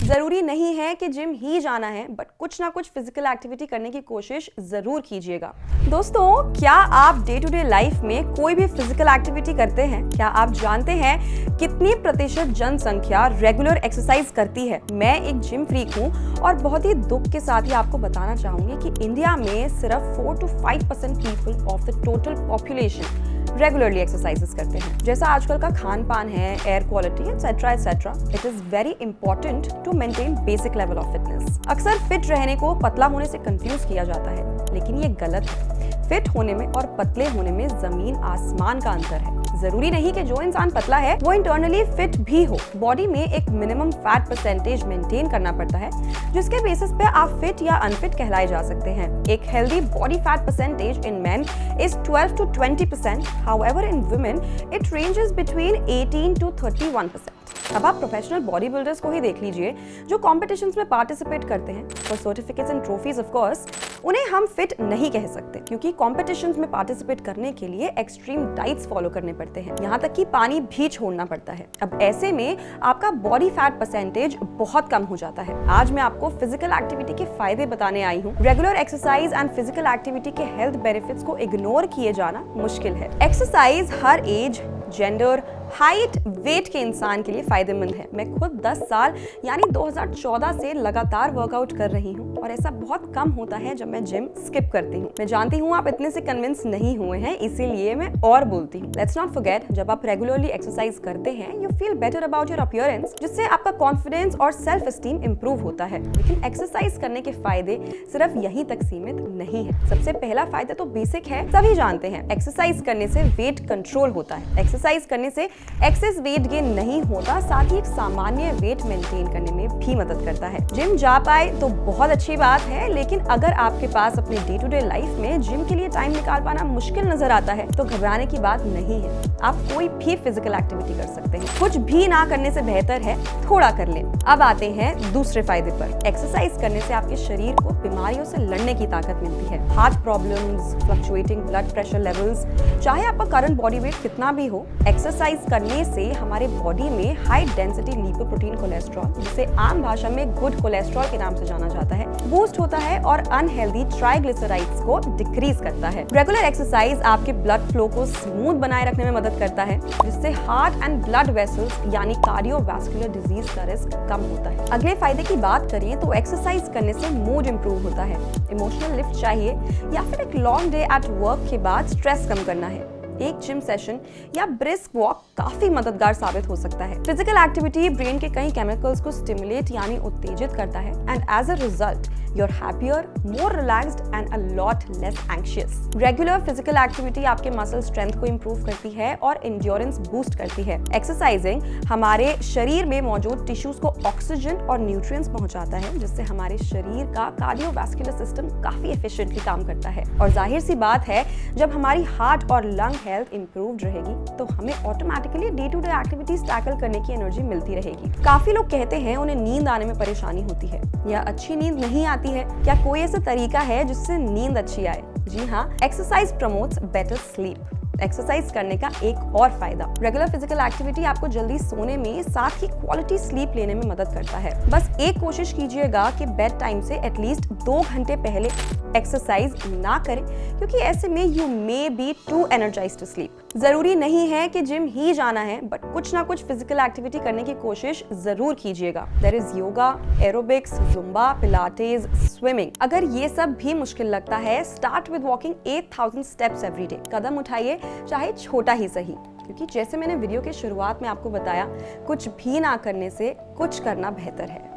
जरूरी नहीं है कि जिम ही जाना है, बट कुछ ना कुछ फिजिकल एक्टिविटी करने की कोशिश जरूर कीजिएगा। दोस्तों, क्या आप डे टू डे लाइफ में कोई भी फिजिकल एक्टिविटी करते हैं? क्या आप जानते हैं कितनी प्रतिशत जनसंख्या रेगुलर एक्सरसाइज करती है? मैं एक जिम फ्रीक हूँ और बहुत ही दुख के साथ ही आपको बताना चाहूंगी कि इंडिया में सिर्फ 4 to 5% people of the total population regularly exercises करते हैं। जैसा आजकल का खान पान है, air quality etcetera etcetera, it is very important to maintain basic level of fitness. अक्सर फिट रहने को पतला होने से कंफ्यूज किया जाता है, लेकिन ये गलत है। फिट होने में और पतले होने में जमीन आसमान का अंतर है। जरूरी नहीं कि जो इंसान पतला है वो इंटरनली फिट भी हो। बॉडी में एक मिनिमम फैट परसेंटेज मेंटेन करना पड़ता है, जिसके बेसिस पे आप फिट या अनफिट कहलाए जा सकते हैं। एक healthy body fat percentage in main is 12 to 20%, however in women it ranges between 18 to 31%। अब आप प्रोफेशनल बॉडी बिल्डर्स को ही देख लीजिए जो कॉम्पिटिशन्स में पार्टिसिपेट करते हैं for certificates and trophies. Of course उन्हें हम फिट नहीं कह सकते, क्योंकि कॉम्पिटिशन्स में पार्टिसिपेट करने के लिए एक्सट्रीम डाइट्स फॉलो करने पड़ते हैं, यहाँ तक कि पानी भी छोड़ना पड़ता है। अब ऐसे में आपका बॉडी फैट परसेंटेज बहुत कम हो जाता है। आज मैं आपको फिजिकल एक्टिविटी के फायदे बताने आई हूँ। Regular exercise and physical activity के हेल्थ बेनिफिट्स को इग्नोर किए जाना मुश्किल है। एक्सरसाइज हर एज, जेंडर, हाइट, वेट के इंसान के लिए फायदेमंद है। मैं खुद 10 साल यानी 2014 से लगातार वर्कआउट कर रही हूँ और ऐसा बहुत कम होता है जब मैं जिम स्किप करती हूँ। मैं जानती हूँ आप इतने से कन्विंस नहीं हुए हैं, इसीलिए मैं और बोलती हूँ। लेट्स नॉट फॉरगेट, जब आप रेगुलरली एक्सरसाइज करते हैं you feel better about your appearance, जिससे आपका कॉन्फिडेंस और सेल्फ एस्टीम इंप्रूव होता है। लेकिन एक्सरसाइज करने के फायदे सिर्फ यहीं तक सीमित नहीं है। सबसे पहला फायदा तो बेसिक है, सभी जानते हैं। एक्सरसाइज करने से वेट कंट्रोल होता है। एक्सरसाइज करने से एक्सेस वेट गेन नहीं होता, साथ ही एक सामान्य वेट मेंटेन करने में भी मदद करता है। जिम जा पाए तो बहुत अच्छी बात है, लेकिन अगर आपके पास अपने डे टू डे लाइफ में जिम के लिए टाइम निकाल पाना मुश्किल नजर आता है तो घबराने की बात नहीं है। आप कोई भी फिजिकल एक्टिविटी कर सकते हैं। कुछ भी ना करने से बेहतर है थोड़ा कर लें। अब आते हैं दूसरे फायदे पर। एक्सरसाइज करने से आपके शरीर को बीमारियों से लड़ने की ताकत मिलती है। Heart problems, fluctuating blood pressure levels, चाहे आपका करंट बॉडी वेट कितना भी हो, एक्सरसाइज करने से हमारे बॉडी में हाई डेंसिटी लिपोप्रोटीन कोलेस्ट्रॉल, जिसे आम भाषा में गुड कोलेस्ट्रॉल के नाम से जाना जाता है, बूस्ट होता है और अनहेल्दी ट्राइग्लिसराइड्स को डिक्रीज करता है। रेगुलर एक्सरसाइज आपके ब्लड फ्लो को स्मूथ बनाए रखने में मदद करता है, जिससे हार्ट एंड ब्लड वेसल्स यानी कार्डियोवैस्कुलर डिजीज का रिस्क कम होता है। अगले फायदे की बात करें तो एक्सरसाइज करने से मूड इंप्रूव होता है। इमोशनल लिफ्ट चाहिए या फिर एक लॉन्ग डे एट वर्क के बाद स्ट्रेस कम करना है, एक जिम सेशन या ब्रिस्क वॉक काफी मददगार साबित हो सकता है। फिजिकल एक्टिविटी ब्रेन के कई केमिकल्स को स्टिमुलेट यानी उत्तेजित करता है, and as a result you're happier, more relaxed and a lot less anxious. Regular physical activity आपके मसल स्ट्रेंथ को इंप्रूव करती है और एंड्योरेंस बूस्ट करती है। एक्सरसाइजिंग हमारे शरीर में मौजूद टिश्यूज को ऑक्सीजन और न्यूट्रिएंट्स पहुंचाता है, जिससे हमारे शरीर का कार्डियोवैस्कुलर सिस्टम काफी एफिशिएंटली काम करता है। और जाहिर सी बात है, जब हमारी हार्ट और लंग हेल्थ इंप्रूव्ड रहेगी तो हमें automatically day to day activities tackle करने की एनर्जी मिलती रहेगी। काफी लोग कहते हैं उन्हें नींद आने में परेशानी होती है या अच्छी नींद नहीं आती है। क्या कोई ऐसा तरीका है जिससे नींद अच्छी आए? जी हाँ, exercise promotes better sleep. Exercise करने का एक और फायदा, रेगुलर फिजिकल एक्टिविटी आपको जल्दी सोने में साथ ही क्वालिटी स्लीप लेने में मदद करता है। बस एक कोशिश कीजिएगा कि बेड टाइम से एटलीस्ट 2 घंटे पहले एक्सरसाइज ना करें, क्योंकि ऐसे में you may be too energized to sleep. जरूरी नहीं है कि जिम ही जाना है, बट कुछ ना कुछ फिजिकल एक्टिविटी करने की कोशिश जरूर कीजिएगा। There is yoga, aerobics, zumba, pilates, swimming. अगर ये सब भी मुश्किल लगता है, start with walking 8000 steps every day. कदम उठाइए, चाहे छोटा ही सही, क्योंकि जैसे मैंने वीडियो के शुरुआत में आपको बताया, कुछ भी ना करने से कुछ करना बेहतर है।